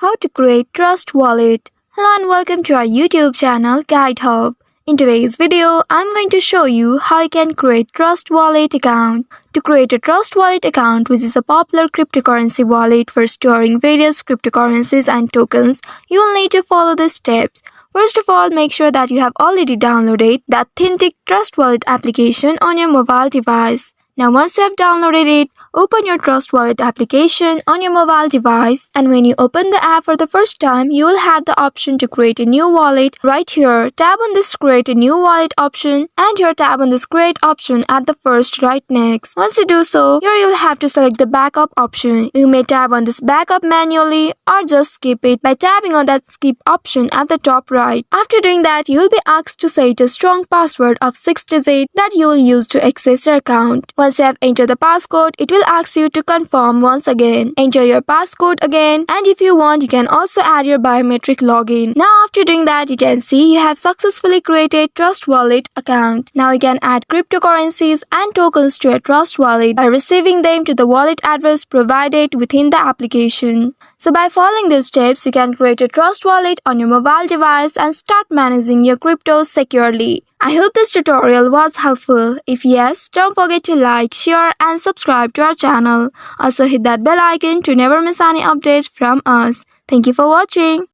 How to create Trust Wallet. Hello and welcome to our YouTube channel Guide Hub. In today's video, I'm going to show you how you can create Trust Wallet account. To create a Trust Wallet account, which is a popular cryptocurrency wallet for storing various cryptocurrencies and tokens, you will need to follow the steps. First of all, make sure that you have already downloaded the authentic Trust Wallet application on your mobile device. Now once you have downloaded it, open your Trust Wallet application on your mobile device, and when you open the app for the first time, you will have the option to create a new wallet. Right here, tap on this create a new wallet option, and here tap on this create option at the first right next. Once you do so, here you will have to select the backup option. You may tap on this backup manually or just skip it by tapping on that skip option at the top right. After doing that, you will be asked to set a strong password of 6 digits that you will use to access your account. Once you have entered the passcode, it will ask you to confirm once again. Enter your passcode again, and if you want, you can also add your biometric login. Now after doing that, you can see you have successfully created Trust Wallet account. Now you can add cryptocurrencies and tokens to your Trust Wallet by receiving them to the wallet address provided within the application. So by following these steps, you can create a Trust Wallet on your mobile device and start managing your cryptos securely. I hope this tutorial was helpful. If yes, don't forget to like, share and subscribe to our channel. Also hit that bell icon to never miss any updates from us. Thank you for watching.